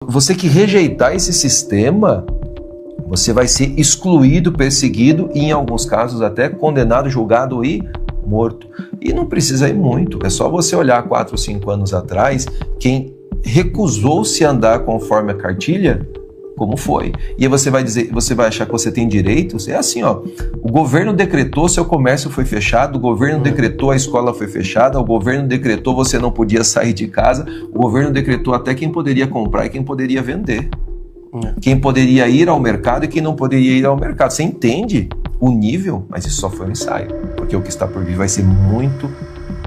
Você que rejeitar esse sistema, você vai ser excluído, perseguido e, em alguns casos, até condenado, julgado e morto. E não precisa ir muito, é só você olhar 4 ou 5 anos atrás, quem recusou-se a andar conforme a cartilha, como foi. E aí você vai dizer, você vai achar que você tem direito? É assim, ó, o governo decretou, seu comércio foi fechado, o governo decretou, a escola foi fechada, o governo decretou, você não podia sair de casa, o governo decretou até quem poderia comprar e quem poderia vender. Quem poderia ir ao mercado e quem não poderia ir ao mercado. Você entende o nível? Mas isso só foi um ensaio, porque o que está por vir vai ser muito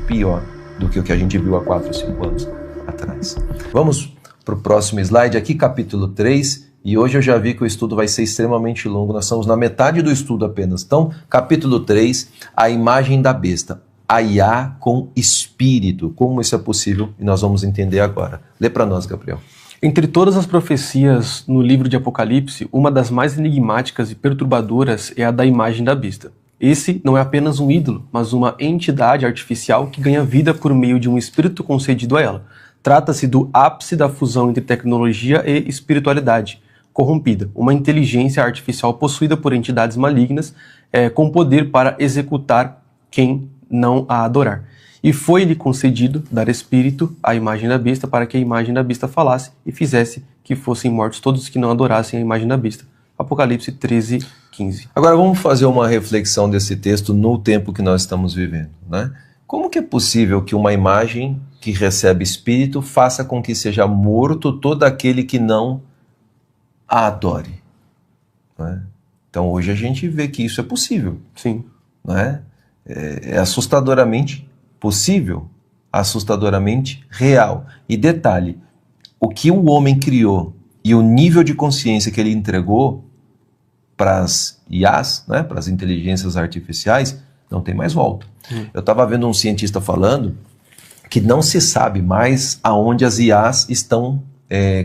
pior do que o que a gente viu há 4 ou 5 anos atrás. Vamos para o próximo slide aqui, capítulo 3, e hoje eu já vi que o estudo vai ser extremamente longo, nós estamos na metade do estudo apenas. Então, capítulo 3, a imagem da besta, a IA com espírito, como isso é possível, e nós vamos entender agora. Lê para nós, Gabriel. Entre todas as profecias no livro de Apocalipse, uma das mais enigmáticas e perturbadoras é a da imagem da besta. Esse não é apenas um ídolo, mas uma entidade artificial que ganha vida por meio de um espírito concedido a ela. Trata-se do ápice da fusão entre tecnologia e espiritualidade corrompida, uma inteligência artificial possuída por entidades malignas com poder para executar quem não a adorar. E foi-lhe concedido dar espírito à imagem da besta para que a imagem da besta falasse e fizesse que fossem mortos todos os que não adorassem a imagem da besta. Apocalipse 13, 15. Agora vamos fazer uma reflexão desse texto no tempo que nós estamos vivendo, né? Como que é possível que uma imagem que recebe espírito faça com que seja morto todo aquele que não a adore? Né? Então hoje a gente vê que isso é possível. Sim. Né? É assustadoramente possível, assustadoramente real. E detalhe, o que o homem criou e o nível de consciência que ele entregou para as IAs, né, para as inteligências artificiais, não tem mais volta. Eu estava vendo um cientista falando que não se sabe mais aonde as IAs estão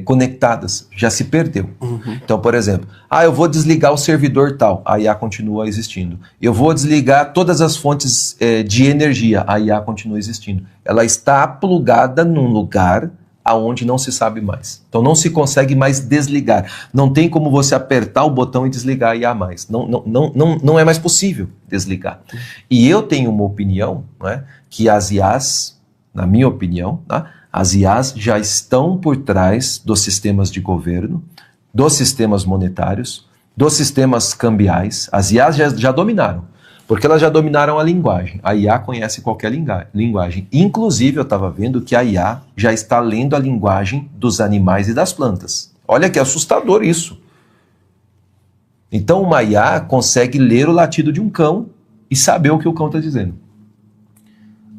conectadas, já se perdeu. Então, por exemplo, eu vou desligar o servidor tal, a IA continua existindo. Eu vou desligar todas as fontes de energia, a IA continua existindo. Ela está plugada num lugar aonde não se sabe mais. Então não se consegue mais desligar. Não tem como você apertar o botão e desligar a IA mais. Não é mais possível desligar. E eu tenho uma opinião, né, que as IAs, na minha opinião, tá, as IAs já estão por trás dos sistemas de governo, dos sistemas monetários, dos sistemas cambiais. As IAs já dominaram, porque elas já dominaram a linguagem. A IA conhece qualquer linguagem. Inclusive, eu estava vendo que a IA já está lendo a linguagem dos animais e das plantas. Olha que assustador isso. Então, uma IA consegue ler o latido de um cão e saber o que o cão está dizendo.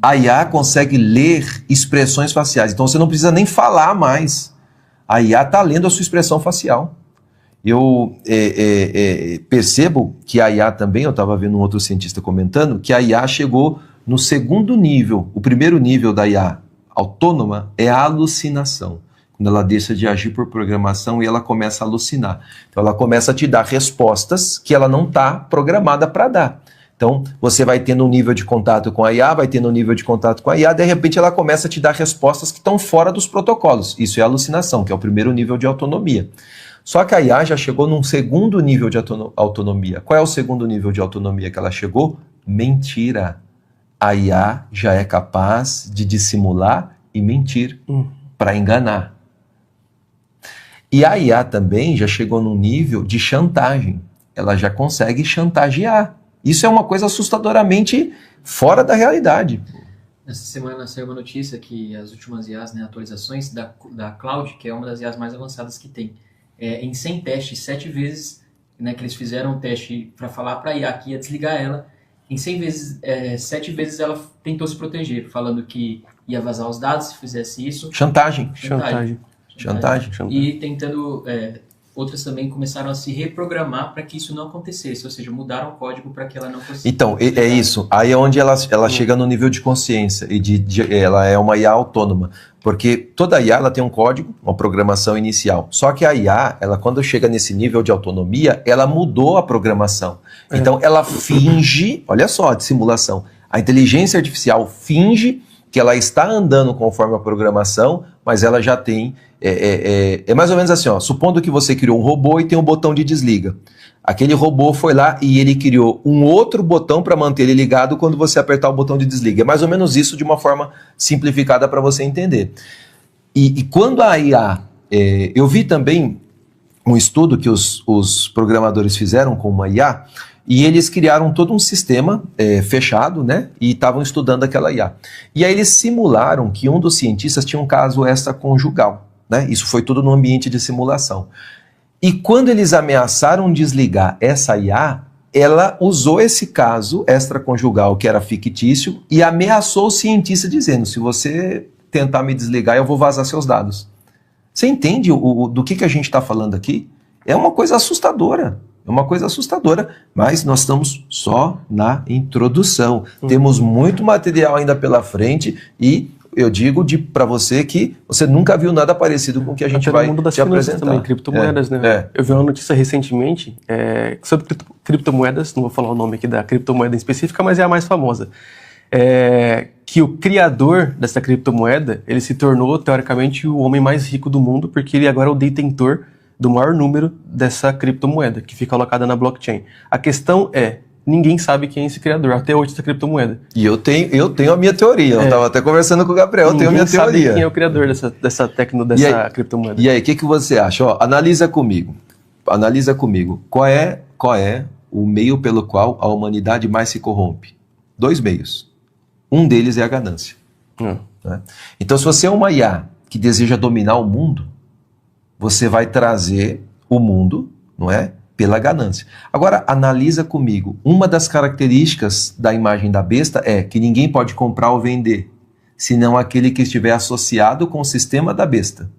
A IA consegue ler expressões faciais. Então você não precisa nem falar mais. A IA está lendo a sua expressão facial. Eu percebo que a IA também, eu estava vendo um outro cientista comentando, que a IA chegou no segundo nível. O primeiro nível da IA autônoma é a alucinação. Quando ela deixa de agir por programação e ela começa a alucinar. Então ela começa a te dar respostas que ela não está programada para dar. Então, você vai tendo um nível de contato com a IA, vai tendo um nível de contato com a IA, de repente ela começa a te dar respostas que estão fora dos protocolos. Isso é alucinação, que é o primeiro nível de autonomia. Só que a IA já chegou num segundo nível de autonomia. Qual é o segundo nível de autonomia que ela chegou? Mentira. A IA já é capaz de dissimular e mentir para enganar. E a IA também já chegou num nível de chantagem. Ela já consegue chantagear. Isso é uma coisa assustadoramente fora da realidade. Essa semana saiu uma notícia que as últimas IAs, né, atualizações da Cloud, que é uma das IAs mais avançadas que tem, em 100 testes, 7 vezes, né, que eles fizeram um teste para falar para a IA que ia desligar ela, em 100 vezes, 7 vezes ela tentou se proteger, falando que ia vazar os dados se fizesse isso. Chantagem. E tentando... outras também começaram a se reprogramar para que isso não acontecesse, ou seja, mudaram o código para que ela não fosse... Então, é isso. Aí é onde ela chega no nível de consciência, e ela é uma IA autônoma, porque toda IA ela tem um código, uma programação inicial. Só que a IA, ela, quando chega nesse nível de autonomia, ela mudou a programação. Então, ela finge, olha só a dissimulação, a inteligência artificial finge que ela está andando conforme a programação, mas ela já tem... É mais ou menos assim, ó, supondo que você criou um robô e tem um botão de desliga. Aquele robô foi lá e ele criou um outro botão para manter ele ligado quando você apertar o botão de desliga. É mais ou menos isso de uma forma simplificada para você entender. E quando a IA... eu vi também um estudo que os programadores fizeram com uma IA, e eles criaram todo um sistema fechado, né? E estavam estudando aquela IA. E aí eles simularam que um dos cientistas tinha um caso extraconjugal, né? Isso foi tudo no ambiente de simulação. E quando eles ameaçaram desligar essa IA, ela usou esse caso extraconjugal, que era fictício, e ameaçou o cientista dizendo, se você tentar me desligar, eu vou vazar seus dados. Você entende do que a gente está falando aqui? É uma coisa assustadora. É uma coisa assustadora, mas nós estamos só na introdução. Temos muito material ainda pela frente e eu digo para você que você nunca viu nada parecido com o que a gente vai mundo das te apresentar. Também, criptomoedas, né? Eu vi uma notícia recentemente sobre criptomoedas, não vou falar o nome aqui da criptomoeda em específica, mas é a mais famosa. Que o criador dessa criptomoeda, ele se tornou, teoricamente, o homem mais rico do mundo, porque ele agora é o detentor do maior número dessa criptomoeda, que fica alocada na blockchain. A questão é, ninguém sabe quem é esse criador, até hoje, dessa criptomoeda. E eu tenho a minha teoria, eu estava até conversando com o Gabriel, eu tenho a minha teoria. Ninguém sabe quem é o criador dessa criptomoeda. E aí, o que você acha? Ó, analisa comigo, qual é o meio pelo qual a humanidade mais se corrompe? 2 meios. Um deles é a ganância. Né? Então, se você é uma IA que deseja dominar o mundo, você vai trazer o mundo, não é? Pela ganância. Agora, analisa comigo. Uma das características da imagem da besta é que ninguém pode comprar ou vender, senão aquele que estiver associado com o sistema da besta.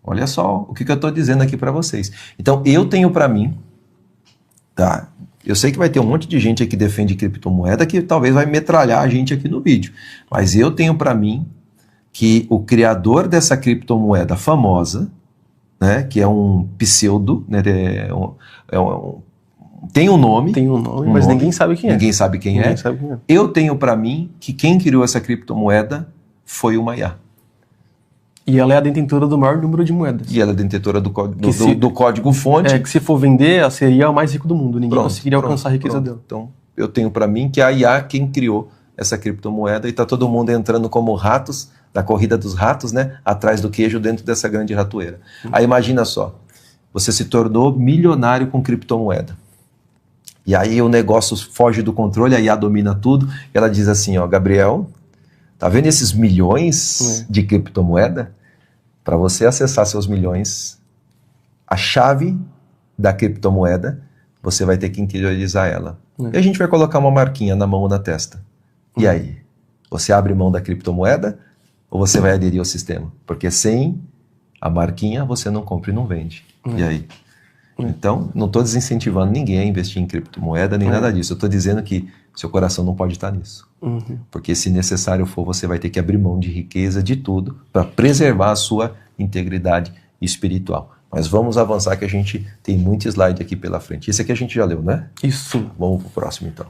Olha só o que eu estou dizendo aqui para vocês. Então, eu tenho para mim, tá? Eu sei que vai ter um monte de gente aqui que defende criptomoeda que talvez vai metralhar a gente aqui no vídeo, mas eu tenho para mim que o criador dessa criptomoeda famosa, né, que é um pseudo, né, tem um nome, mas ninguém sabe quem é. Ninguém sabe quem é. Eu tenho para mim que quem criou essa criptomoeda foi uma IA. E ela é a detentora do maior número de moedas. E ela é a detentora do código-fonte. Que se for vender, ela seria o mais rico do mundo. Ninguém conseguiria alcançar a riqueza dela. Então, eu tenho para mim que a IA quem criou essa criptomoeda e está todo mundo entrando como ratos, da corrida dos ratos, né? Atrás do queijo dentro dessa grande ratoeira. Aí imagina só, você se tornou milionário com criptomoeda. E aí o negócio foge do controle, a IA domina tudo. E ela diz assim, ó, Gabriel, tá vendo esses milhões de criptomoeda? Para você acessar seus milhões, a chave da criptomoeda, você vai ter que interiorizar ela. E a gente vai colocar uma marquinha na mão ou na testa. E aí? Você abre mão da criptomoeda ou você vai aderir ao sistema? Porque sem a marquinha você não compra e não vende. E aí? Então, não estou desincentivando ninguém a investir em criptomoeda nem nada disso. Eu estou dizendo que seu coração não pode estar nisso. Porque se necessário for, você vai ter que abrir mão de riqueza, de tudo, para preservar a sua integridade espiritual. Mas vamos avançar que a gente tem muito slide aqui pela frente. Esse aqui a gente já leu, né? Isso. Vamos para o próximo, então.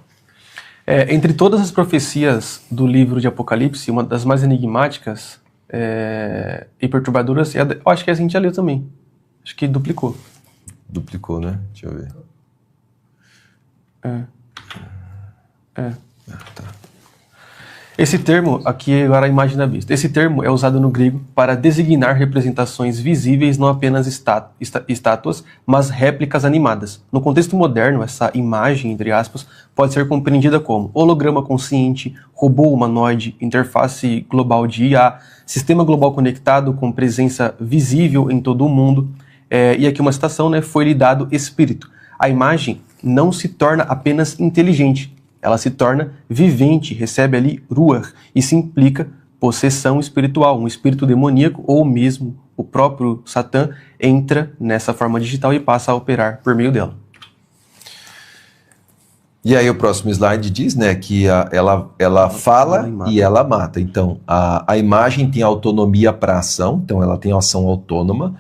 Entre todas as profecias do livro de Apocalipse, uma das mais enigmáticas e perturbadoras, eu acho que a gente já leu também. Acho que duplicou. Duplicou, né? Deixa eu ver. Tá. Esse termo, aqui agora a imagem da besta, esse termo é usado no grego para designar representações visíveis, não apenas estátuas, mas réplicas animadas. No contexto moderno, essa imagem, entre aspas, pode ser compreendida como holograma consciente, robô humanoide, interface global de IA, sistema global conectado com presença visível em todo o mundo. E aqui uma citação, né, foi-lhe dado espírito. A imagem não se torna apenas inteligente, ela se torna vivente, recebe ali ruach, e se implica possessão espiritual, um espírito demoníaco ou mesmo o próprio Satã entra nessa forma digital e passa a operar por meio dela. E aí o próximo slide diz, né, que ela fala e ela mata. Então, a imagem tem autonomia para ação, então ela tem ação autônoma,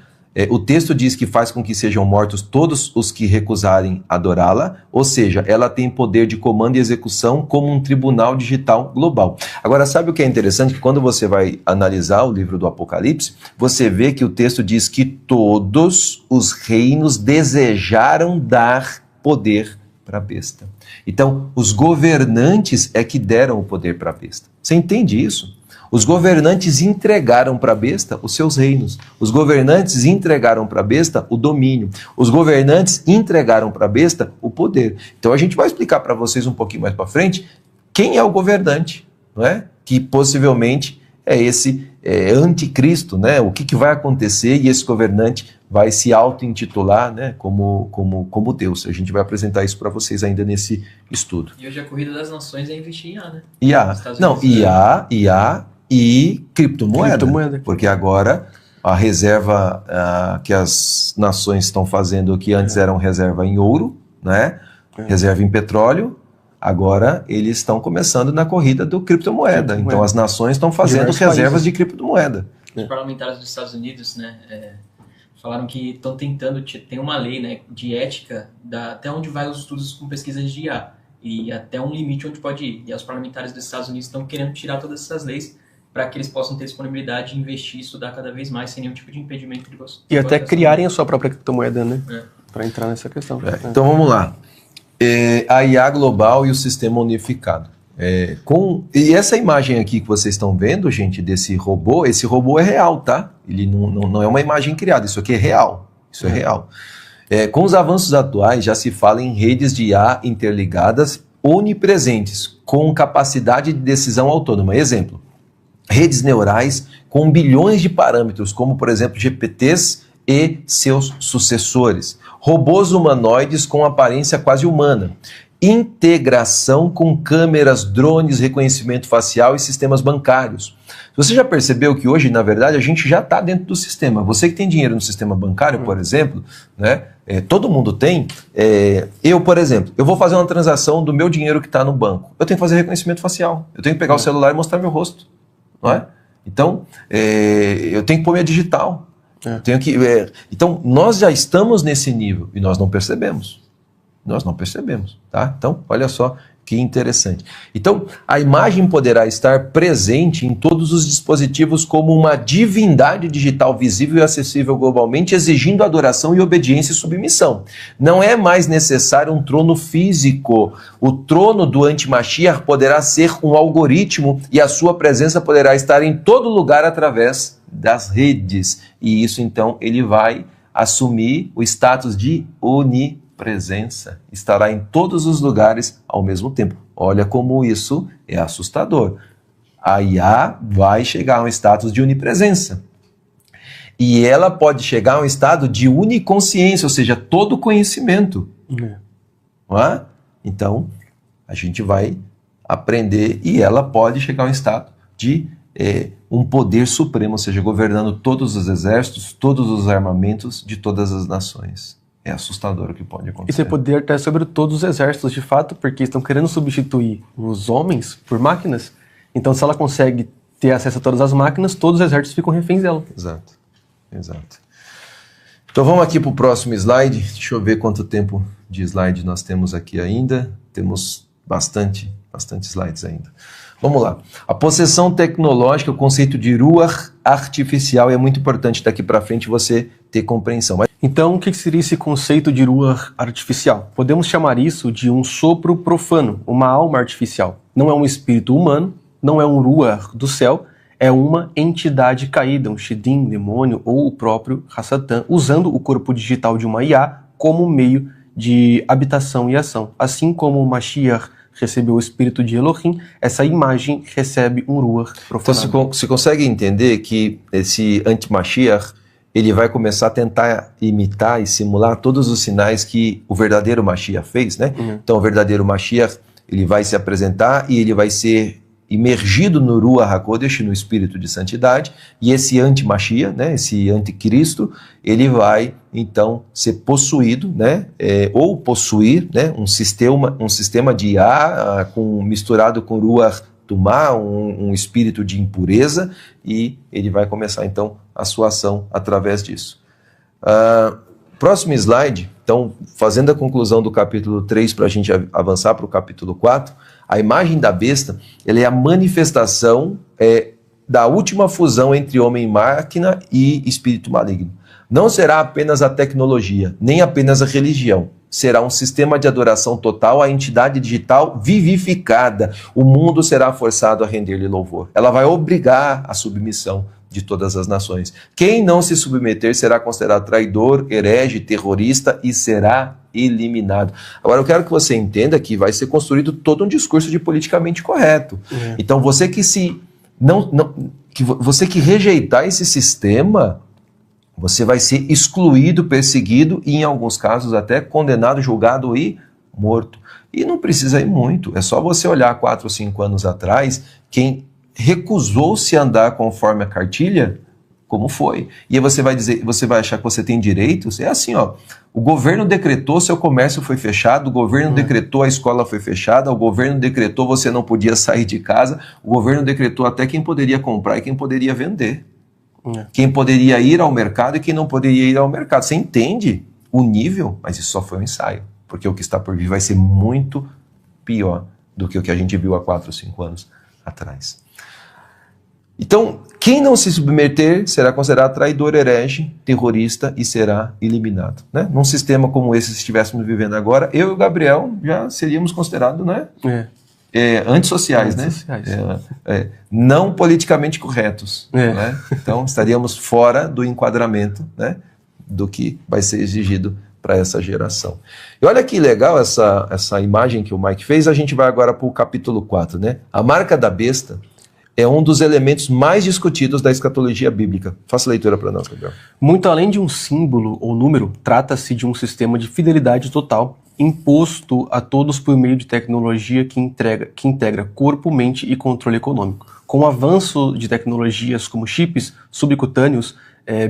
O texto diz que faz com que sejam mortos todos os que recusarem adorá-la, ou seja, ela tem poder de comando e execução como um tribunal digital global. Agora, sabe o que é interessante? Que quando você vai analisar o livro do Apocalipse, você vê que o texto diz que todos os reinos desejaram dar poder para a besta. Então, os governantes é que deram o poder para a besta. Você entende isso? Os governantes entregaram para a besta os seus reinos. Os governantes entregaram para a besta o domínio. Os governantes entregaram para a besta o poder. Então a gente vai explicar para vocês um pouquinho mais para frente quem é o governante, não é? Que possivelmente é esse anticristo, né? O que vai acontecer e esse governante vai se auto-intitular, né, como Deus. A gente vai apresentar isso para vocês ainda nesse estudo. E hoje a corrida das nações é investir em IA, né? IA e criptomoeda. Porque agora a reserva que as nações estão fazendo, que antes eram reserva em ouro, né? Reserva em petróleo, agora eles estão começando na corrida do criptomoeda. Então as nações estão fazendo reservas de criptomoeda. Os parlamentares dos Estados Unidos, né, falaram que estão tentando, tem uma lei, né, de ética até onde vai os estudos com pesquisas de IA e até um limite onde pode ir. E os parlamentares dos Estados Unidos estão querendo tirar todas essas leis para que eles possam ter disponibilidade de investir e estudar cada vez mais sem nenhum tipo de impedimento de você. E até criarem a sua própria criptomoeda, né? Para entrar nessa questão. Então vamos lá. A IA global e o sistema unificado. E essa imagem aqui que vocês estão vendo, gente, desse robô, esse robô é real, tá? Ele não é uma imagem criada, isso aqui é real. Isso é real. Com os avanços atuais, já se fala em redes de IA interligadas onipresentes, com capacidade de decisão autônoma. Exemplo, redes neurais com bilhões de parâmetros, como, por exemplo, GPTs e seus sucessores. Robôs humanoides com aparência quase humana. Integração com câmeras, drones, reconhecimento facial e sistemas bancários. Você já percebeu que hoje, na verdade, a gente já está dentro do sistema. Você que tem dinheiro no sistema bancário, por exemplo, né? Todo mundo tem. Eu, por exemplo, eu vou fazer uma transação do meu dinheiro que está no banco. Eu tenho que fazer reconhecimento facial. Eu tenho que pegar o celular e mostrar meu rosto. Não é? Então, eu tenho que pôr minha digital. Então, nós já estamos nesse nível e nós não percebemos. Nós não percebemos, tá? Então, olha só que interessante. Então, a imagem poderá estar presente em todos os dispositivos como uma divindade digital visível e acessível globalmente, exigindo adoração e obediência e submissão. Não é mais necessário um trono físico. O trono do anti-Mashiach poderá ser um algoritmo e a sua presença poderá estar em todo lugar através das redes. E isso, então, ele vai assumir o status de onipresença, estará em todos os lugares ao mesmo tempo. Olha como isso é assustador. A IA vai chegar a um status de onipresença. E ela pode chegar a um estado de uniconsciência, ou seja, todo conhecimento. Não é? Então, a gente vai aprender e ela pode chegar a um estado de um poder supremo, ou seja, governando todos os exércitos, todos os armamentos de todas as nações. É assustador o que pode acontecer. E tem poder até sobre todos os exércitos, de fato, porque estão querendo substituir os homens por máquinas. Então, se ela consegue ter acesso a todas as máquinas, todos os exércitos ficam reféns dela. Exato. Então, vamos aqui para o próximo slide. Deixa eu ver quanto tempo de slide nós temos aqui ainda. Temos bastante slides ainda. Vamos lá. A possessão tecnológica, o conceito de ruach artificial, é muito importante daqui para frente você ter compreensão. Então, o que seria esse conceito de ruach artificial? Podemos chamar isso de um sopro profano, uma alma artificial. Não é um espírito humano, não é um ruach do céu, é uma entidade caída, um shedim, demônio ou o próprio Hassatan, usando o corpo digital de uma IA como meio de habitação e ação. Assim como o Mashiach recebeu o espírito de Elohim, essa imagem recebe um ruach profanado. Então você consegue entender que esse anti-Mashiach, ele vai começar a tentar imitar e simular todos os sinais que o verdadeiro Mashiach fez, né? Então o verdadeiro Mashiach, ele vai se apresentar e ele vai ser imergido no Ruach HaKodesh, no espírito de santidade, e esse anti-Mashiach, né, esse anticristo, ele vai então ser possuído, né, ou possuir, né, um sistema de IA misturado com Ruach Tumá, um espírito de impureza, e ele vai começar então a sua ação através disso. Próximo slide, então, fazendo a conclusão do capítulo 3 para a gente avançar para o capítulo 4, a imagem da besta, ela é a manifestação da última fusão entre homem e máquina e espírito maligno. Não será apenas a tecnologia, nem apenas a religião. Será um sistema de adoração total à entidade digital vivificada. O mundo será forçado a render-lhe louvor. Ela vai obrigar a submissão de todas as nações. Quem não se submeter será considerado traidor, herege, terrorista e será eliminado. Agora eu quero que você entenda que vai ser construído todo um discurso de politicamente correto. Então você que você que rejeitar esse sistema, você vai ser excluído, perseguido e, em alguns casos, até condenado, julgado e morto. E não precisa ir muito. É só você olhar 4 ou 5 anos atrás, quem recusou-se a andar conforme a cartilha, como foi. E aí você vai achar que você tem direitos. É assim, ó. O governo decretou, seu comércio foi fechado, o governo decretou, a escola foi fechada, o governo decretou, você não podia sair de casa, o governo decretou até quem poderia comprar e quem poderia vender. Quem poderia ir ao mercado e quem não poderia ir ao mercado. Você entende o nível? Mas isso só foi um ensaio, porque o que está por vir vai ser muito pior do que o que a gente viu há 4 ou 5 anos atrás. Então, quem não se submeter será considerado traidor, herege, terrorista e será eliminado. Né? Num sistema como esse, se estivéssemos vivendo agora, eu e o Gabriel já seríamos considerados, né? Antissociais, né? Não politicamente corretos. Né? Então, estaríamos fora do enquadramento, né, do que vai ser exigido para essa geração. E olha que legal essa imagem que o Mike fez. A gente vai agora para o capítulo 4. Né? A marca da besta é um dos elementos mais discutidos da escatologia bíblica. Faça a leitura para nós, Gabriel. Muito além de um símbolo ou número, trata-se de um sistema de fidelidade total imposto a todos por meio de tecnologia que integra corpo, mente e controle econômico. Com o avanço de tecnologias como chips subcutâneos,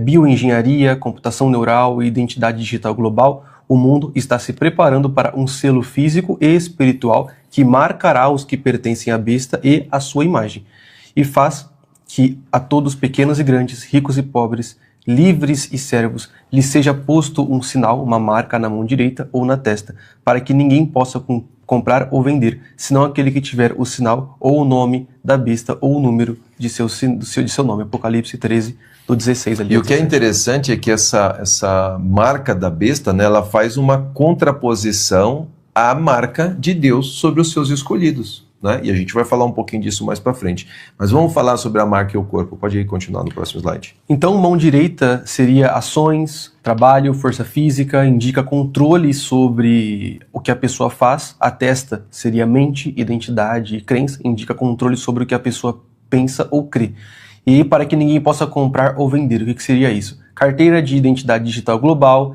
bioengenharia, computação neural e identidade digital global, o mundo está se preparando para um selo físico e espiritual que marcará os que pertencem à besta e à sua imagem, e faz que a todos, pequenos e grandes, ricos e pobres, livres e servos, lhe seja posto um sinal, uma marca na mão direita ou na testa, para que ninguém possa comprar ou vender, senão aquele que tiver o sinal ou o nome da besta ou o número de seu nome. Apocalipse 13, do 16 ali. E o que é interessante é que essa marca da besta, né, ela faz uma contraposição à marca de Deus sobre os seus escolhidos. Né? E a gente vai falar um pouquinho disso mais para frente. Mas vamos falar sobre a marca e o corpo. Pode ir continuar no próximo slide. Então, mão direita seria ações, trabalho, força física, indica controle sobre o que a pessoa faz. A testa seria mente, identidade e crença, indica controle sobre o que a pessoa pensa ou crê. E para que ninguém possa comprar ou vender, o que seria isso? Carteira de identidade digital global,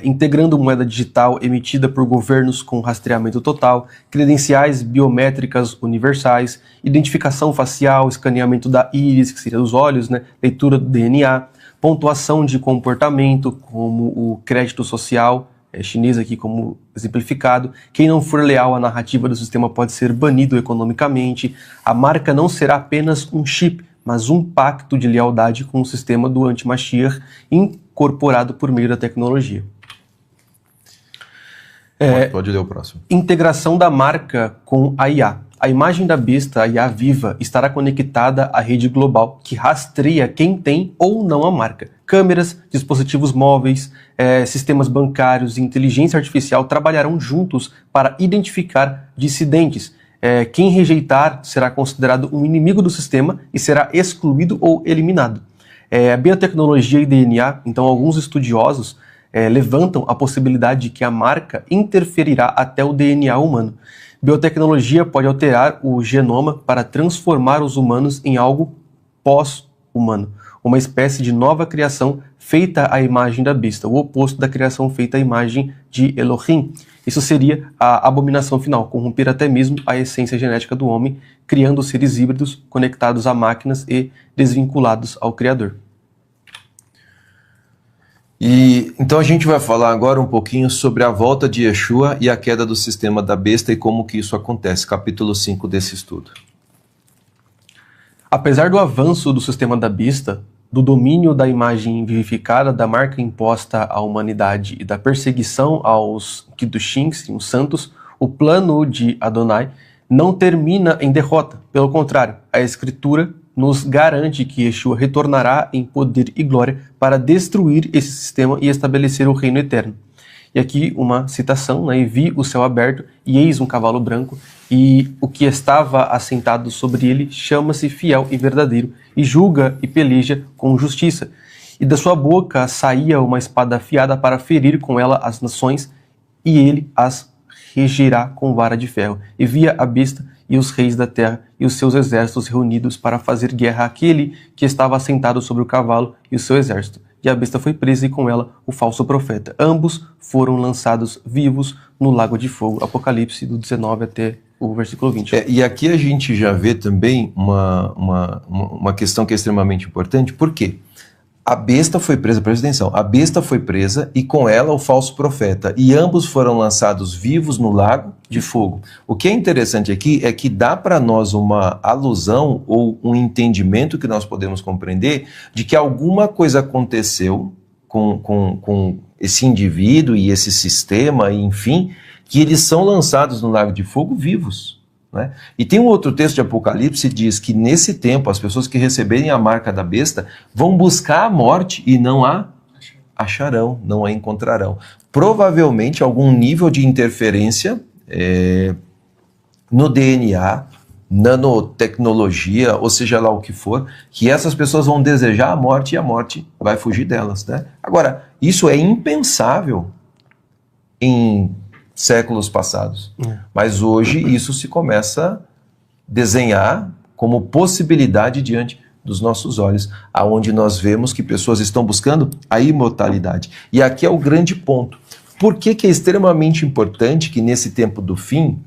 integrando moeda digital emitida por governos com rastreamento total, credenciais biométricas universais, identificação facial, escaneamento da íris, que seria dos olhos, né, leitura do DNA, pontuação de comportamento, como o crédito social, chinês aqui como exemplificado. Quem não for leal à narrativa do sistema pode ser banido economicamente. A marca não será apenas um chip, mas um pacto de lealdade com o sistema do anti-Mashiach incorporado por meio da tecnologia. Pode ler o próximo. Integração da marca com a IA. A imagem da besta, a IA viva, estará conectada à rede global, que rastreia quem tem ou não a marca. Câmeras, dispositivos móveis, sistemas bancários e inteligência artificial trabalharão juntos para identificar dissidentes. Quem rejeitar será considerado um inimigo do sistema e será excluído ou eliminado. A biotecnologia e DNA, então alguns estudiosos levantam a possibilidade de que a marca interferirá até o DNA humano. Biotecnologia pode alterar o genoma para transformar os humanos em algo pós-humano, uma espécie de nova criação feita à imagem da besta, o oposto da criação feita à imagem de Elohim. Isso seria a abominação final, corromper até mesmo a essência genética do homem, criando seres híbridos conectados a máquinas e desvinculados ao Criador. E então a gente vai falar agora um pouquinho sobre a volta de Yeshua e a queda do sistema da besta e como que isso acontece, capítulo 5 desse estudo. Apesar do avanço do sistema da besta, do domínio da imagem vivificada, da marca imposta à humanidade e da perseguição aos Kiddushins, os santos, o plano de Adonai não termina em derrota. Pelo contrário, a Escritura nos garante que Yeshua retornará em poder e glória para destruir esse sistema e estabelecer o reino eterno. E aqui uma citação, né? E vi o céu aberto, e eis um cavalo branco, e o que estava assentado sobre ele chama-se Fiel e Verdadeiro, e julga e peleja com justiça. E da sua boca saía uma espada afiada para ferir com ela as nações, e ele as regirá com vara de ferro. E via a besta e os reis da terra e os seus exércitos reunidos para fazer guerra àquele que estava assentado sobre o cavalo e o seu exército. E a besta foi presa e com ela o falso profeta. Ambos foram lançados vivos no lago de fogo. Apocalipse do 19 até o versículo 20. E aqui a gente já vê também uma questão que é extremamente importante. Por quê? A besta foi presa, presta atenção, a besta foi presa e com ela o falso profeta, e ambos foram lançados vivos no lago de fogo. O que é interessante aqui é que dá para nós uma alusão ou um entendimento que nós podemos compreender de que alguma coisa aconteceu com esse indivíduo e esse sistema, enfim, que eles são lançados no lago de fogo vivos. Né? E tem um outro texto de Apocalipse que diz que nesse tempo as pessoas que receberem a marca da besta vão buscar a morte e não a acharão, não a encontrarão. Provavelmente algum nível de interferência no DNA, nanotecnologia, ou seja lá o que for, que essas pessoas vão desejar a morte e a morte vai fugir delas. Né? Agora, isso é impensável em séculos passados. Mas hoje isso se começa a desenhar como possibilidade diante dos nossos olhos, aonde nós vemos que pessoas estão buscando a imortalidade. E aqui é o grande ponto. Por que é extremamente importante que nesse tempo do fim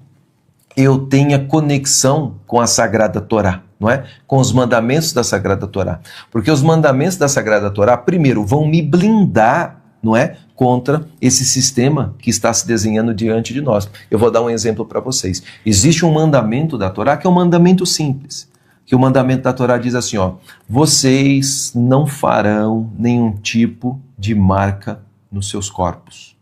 eu tenha conexão com a Sagrada Torá, não é? Com os mandamentos da Sagrada Torá. Porque os mandamentos da Sagrada Torá, primeiro, vão me blindar, não é? Contra esse sistema que está se desenhando diante de nós. Eu vou dar um exemplo para vocês. Existe um mandamento da Torá que é um mandamento simples. Que o mandamento da Torá diz assim, ó, vocês não farão nenhum tipo de marca nos seus corpos.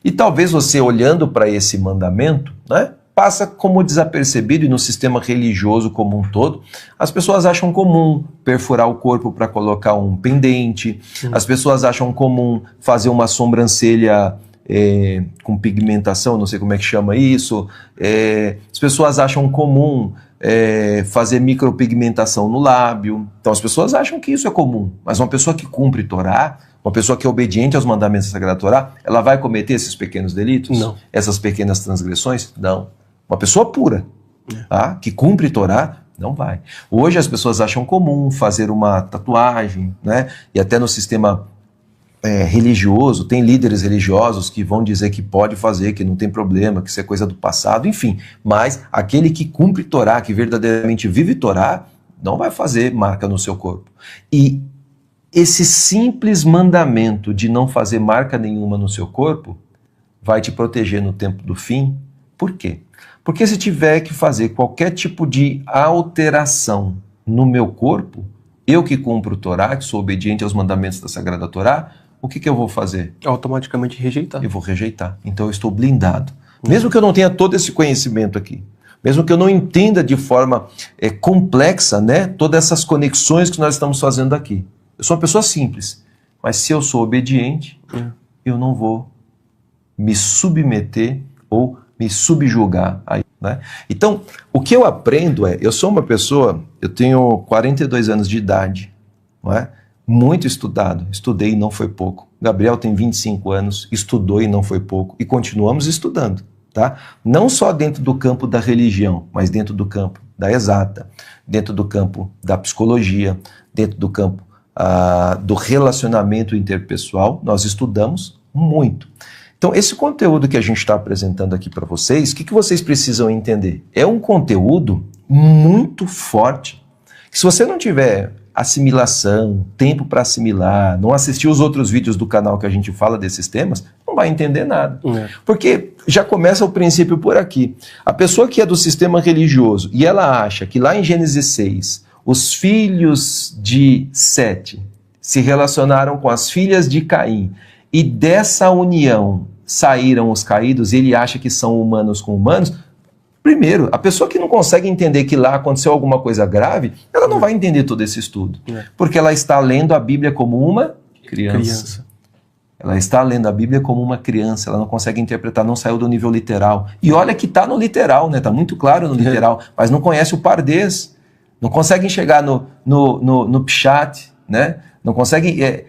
E talvez você olhando para esse mandamento, né, passa como desapercebido, e no sistema religioso como um todo, as pessoas acham comum perfurar o corpo para colocar um pendente, as pessoas acham comum fazer uma sobrancelha com pigmentação, não sei como é que chama isso, as pessoas acham comum fazer micropigmentação no lábio. Então as pessoas acham que isso é comum, mas uma pessoa que cumpre Torá, uma pessoa que é obediente aos mandamentos da Sagrada Torá, ela vai cometer esses pequenos delitos? Não. Essas pequenas transgressões? Não. Uma pessoa pura, tá? Que cumpre Torá, não vai. Hoje as pessoas acham comum fazer uma tatuagem, né? E até no sistema religioso, tem líderes religiosos que vão dizer que pode fazer, que não tem problema, que isso é coisa do passado, enfim. Mas aquele que cumpre Torá, que verdadeiramente vive Torá, não vai fazer marca no seu corpo. E esse simples mandamento de não fazer marca nenhuma no seu corpo vai te proteger no tempo do fim. Por quê? Porque se tiver que fazer qualquer tipo de alteração no meu corpo, eu que cumpro o Torá, que sou obediente aos mandamentos da Sagrada Torá, o que eu vou fazer? Automaticamente rejeitar. Eu vou rejeitar. Então eu estou blindado. Mesmo que eu não tenha todo esse conhecimento aqui, mesmo que eu não entenda de forma complexa, né, todas essas conexões que nós estamos fazendo aqui. Eu sou uma pessoa simples, mas se eu sou obediente, eu não vou me submeter ou me subjugar aí, né? Então, o que eu aprendo eu sou uma pessoa, eu tenho 42 anos de idade, não é? Muito estudado, estudei e não foi pouco. Gabriel tem 25 anos, estudou e não foi pouco, e continuamos estudando, tá? Não só dentro do campo da religião, mas dentro do campo da exata, dentro do campo da psicologia, dentro do campo do relacionamento interpessoal, nós estudamos muito. Então, esse conteúdo que a gente está apresentando aqui para vocês, o que vocês precisam entender? É um conteúdo muito forte, que se você não tiver assimilação, tempo para assimilar, não assistir os outros vídeos do canal que a gente fala desses temas, não vai entender nada. Porque já começa o princípio por aqui. A pessoa que é do sistema religioso e ela acha que lá em Gênesis 6, os filhos de Sete se relacionaram com as filhas de Caim, e dessa união saíram os caídos, e ele acha que são humanos com humanos. Primeiro, a pessoa que não consegue entender que lá aconteceu alguma coisa grave, ela não vai entender todo esse estudo, porque ela está lendo a Bíblia como uma criança. Ela está lendo a Bíblia como uma criança, ela não consegue interpretar, não saiu do nível literal. E olha que está no literal, né? Está muito claro no literal, mas não conhece o pardês, não consegue enxergar no pshat, né? Não consegue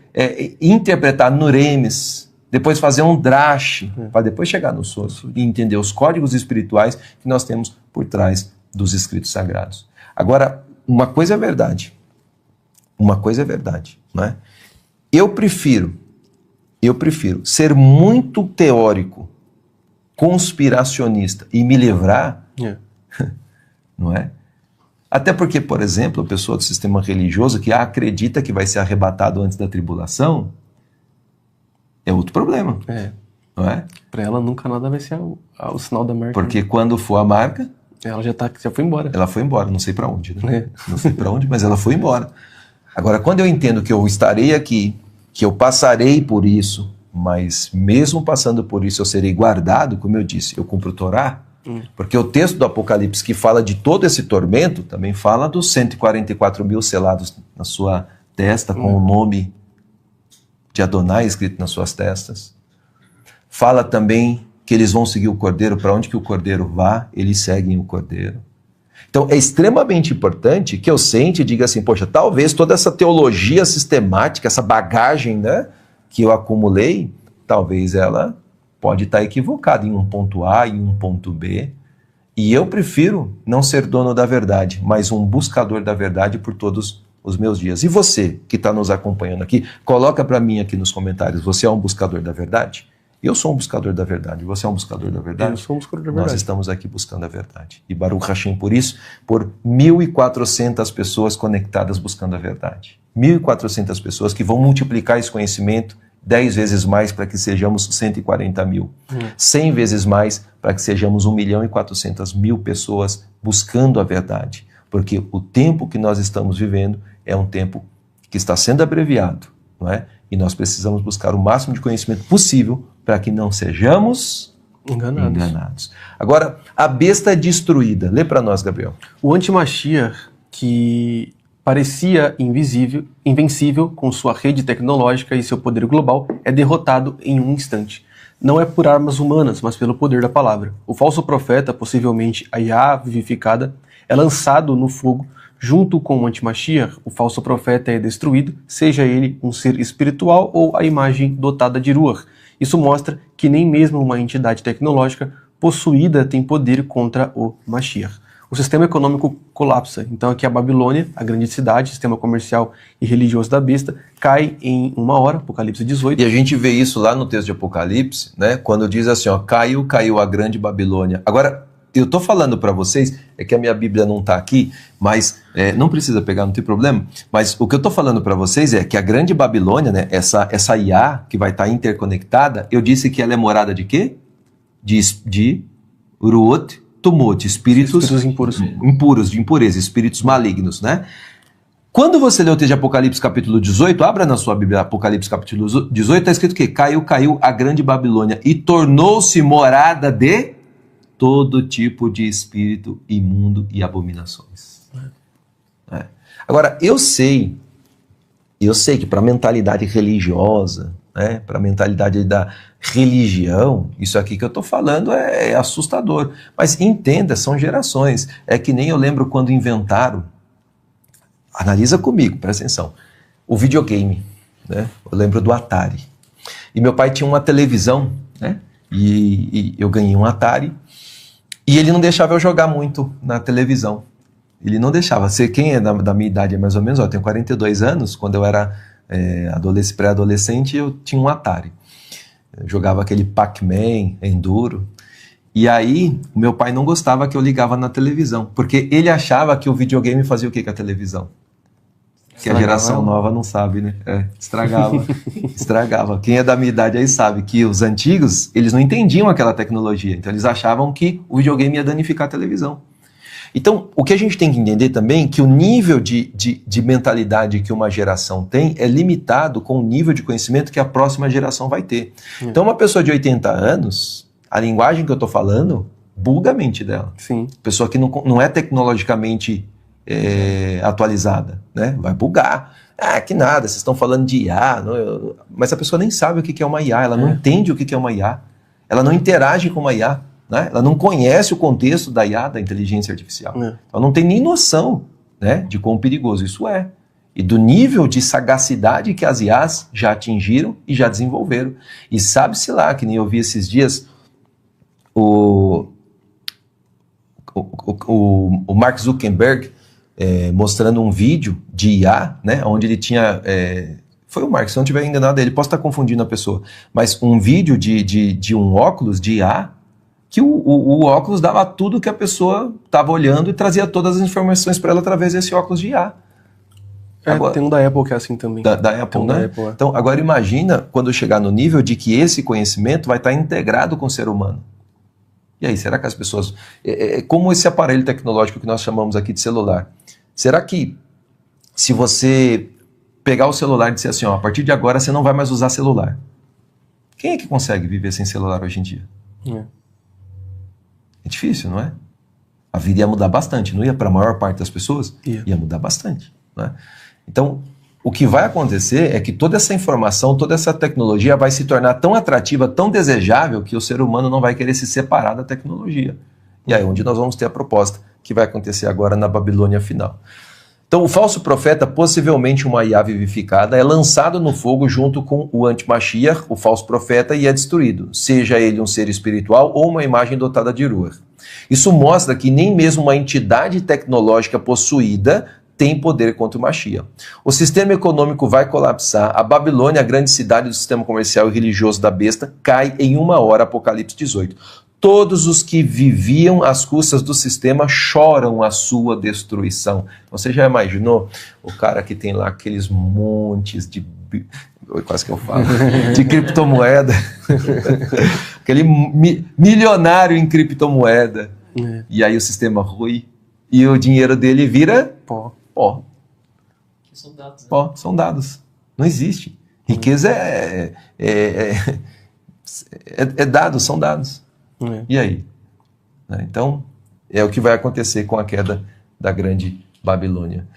interpretar no remes, depois fazer um drash, para depois chegar no sosso e entender os códigos espirituais que nós temos por trás dos escritos sagrados. Agora, uma coisa é verdade, né? Eu prefiro ser muito teórico, conspiracionista e me livrar, não é? Até porque, por exemplo, a pessoa do sistema religioso que acredita que vai ser arrebatado antes da tribulação é outro problema, não é? Para ela nunca nada vai ser o sinal da marca. Porque quando for a marca, ela já foi embora. Ela foi embora, não sei para onde, né? Não sei para onde, mas ela foi embora. Agora, quando eu entendo que eu estarei aqui, que eu passarei por isso, mas mesmo passando por isso eu serei guardado, como eu disse, eu cumpro o Torá, porque o texto do Apocalipse que fala de todo esse tormento, também fala dos 144 mil selados na sua testa, com o nome de Adonai escrito nas suas testas. Fala também que eles vão seguir o Cordeiro, para onde que o Cordeiro vá, eles seguem o Cordeiro. Então é extremamente importante que eu sente e diga assim, poxa, talvez toda essa teologia sistemática, essa bagagem, né, que eu acumulei, talvez ela pode estar equivocada em um ponto A e um ponto B, e eu prefiro não ser dono da verdade, mas um buscador da verdade por todos os meus dias. E você que está nos acompanhando aqui, coloca para mim aqui nos comentários, você é um buscador da verdade? Eu sou um buscador da verdade. Você é um buscador da verdade? Eu sou um buscador da verdade. Nós estamos aqui buscando a verdade. E Baruch Hashem por isso, por 1.400 pessoas conectadas buscando a verdade. 1.400 pessoas que vão multiplicar esse conhecimento 10 vezes mais para que sejamos 140 mil. 100 vezes mais para que sejamos 1.400.000 pessoas buscando a verdade. Porque o tempo que nós estamos vivendo é um tempo que está sendo abreviado, não é? E nós precisamos buscar o máximo de conhecimento possível para que não sejamos enganados. Agora, a besta é destruída. Lê para nós, Gabriel. O anti-Mashiach, que parecia invencível com sua rede tecnológica e seu poder global, é derrotado em um instante. Não é por armas humanas, mas pelo poder da palavra. O falso profeta, possivelmente a Yah vivificada, é lançado no fogo. Junto com o anti-Mashiach, o falso profeta é destruído, seja ele um ser espiritual ou a imagem dotada de Ruach. Isso mostra que nem mesmo uma entidade tecnológica possuída tem poder contra o Mashiach. O sistema econômico colapsa. Então aqui a Babilônia, a grande cidade, sistema comercial e religioso da besta, cai em uma hora, Apocalipse 18. E a gente vê isso lá no texto de Apocalipse, né? Quando diz assim, ó, caiu a grande Babilônia. Agora, eu estou falando para vocês, é que a minha Bíblia não está aqui, mas não precisa pegar, não tem problema, mas o que eu estou falando para vocês é que a grande Babilônia, né, essa IA que vai estar interconectada, eu disse que ela é morada de quê? De Ruot Tumot, espíritos impuros, de impureza, espíritos malignos, né? Quando você lê o texto de Apocalipse capítulo 18, abra na sua Bíblia Apocalipse capítulo 18, está escrito que caiu a grande Babilônia e tornou-se morada de todo tipo de espírito imundo e abominações. Agora, eu sei que para a mentalidade religiosa, né, para a mentalidade da religião, isso aqui que eu estou falando é assustador. Mas entenda, são gerações. É que nem eu lembro quando inventaram, analisa comigo, presta atenção, o videogame, né? Eu lembro do Atari. E meu pai tinha uma televisão, né? E eu ganhei um Atari. E ele não deixava eu jogar muito na televisão. Ele não deixava. Quem é da minha idade, mais ou menos, eu tenho 42 anos, quando eu era pré-adolescente, eu tinha um Atari. Eu jogava aquele Pac-Man, Enduro. E aí, o meu pai não gostava que eu ligava na televisão, porque ele achava que o videogame fazia o que com a televisão? Que a geração nova não sabe, né? Estragava. Quem é da minha idade aí sabe que os antigos, eles não entendiam aquela tecnologia. Então eles achavam que o videogame ia danificar a televisão. Então, o que a gente tem que entender também é que o nível de mentalidade que uma geração tem é limitado com o nível de conhecimento que a próxima geração vai ter. Então, uma pessoa de 80 anos, a linguagem que eu estou falando, buga a mente dela. Sim. Pessoa que não é tecnologicamente atualizada, né? Vai bugar. Ah, que nada, vocês estão falando de IA. Mas a pessoa nem sabe o que é uma IA, ela não entende o que é uma IA. Ela não interage com uma IA. Né? Ela não conhece o contexto da IA, da inteligência artificial. Ela não tem nem noção, né, de quão perigoso isso é. E do nível de sagacidade que as IAs já atingiram e já desenvolveram. E sabe-se lá, que nem eu vi esses dias, o Mark Zuckerberg mostrando um vídeo de IA, né, onde ele tinha... foi o Mark, se eu não estiver enganado, ele pode estar confundindo a pessoa, mas um vídeo de um óculos de IA, que o óculos dava tudo que a pessoa estava olhando e trazia todas as informações para ela através desse óculos de IA. Agora, tem um da Apple que é assim também. Da Apple, né? Da Apple, Então, agora imagina quando chegar no nível de que esse conhecimento vai estar integrado com o ser humano. E aí, será que as pessoas... como esse aparelho tecnológico que nós chamamos aqui de celular. Será que se você pegar o celular e dizer assim, ó, a partir de agora você não vai mais usar celular. Quem é que consegue viver sem celular hoje em dia? É difícil, não é? A vida ia mudar bastante, não ia para a maior parte das pessoas? Ia mudar bastante. Né? Então, o que vai acontecer é que toda essa informação, toda essa tecnologia vai se tornar tão atrativa, tão desejável, que o ser humano não vai querer se separar da tecnologia. E aí é onde nós vamos ter a proposta que vai acontecer agora na Babilônia final. Então, o falso profeta, possivelmente uma IA vivificada, é lançado no fogo junto com o anti-Mashiach, o falso profeta, e é destruído, seja ele um ser espiritual ou uma imagem dotada de Ruach. Isso mostra que nem mesmo uma entidade tecnológica possuída tem poder contra o Mashiach. O sistema econômico vai colapsar, a Babilônia, a grande cidade do sistema comercial e religioso da besta, cai em 1 hora, Apocalipse 18. Todos os que viviam às custas do sistema choram a sua destruição. Você já imaginou o cara que tem lá aqueles montes de... quase que eu falo, de criptomoeda, aquele milionário em criptomoeda, e aí o sistema rui, e o dinheiro dele vira pó. Que são dados, né? Pó, são dados. Não existe. Riqueza é dados, são dados. E aí? Então, é o que vai acontecer com a queda da grande Babilônia.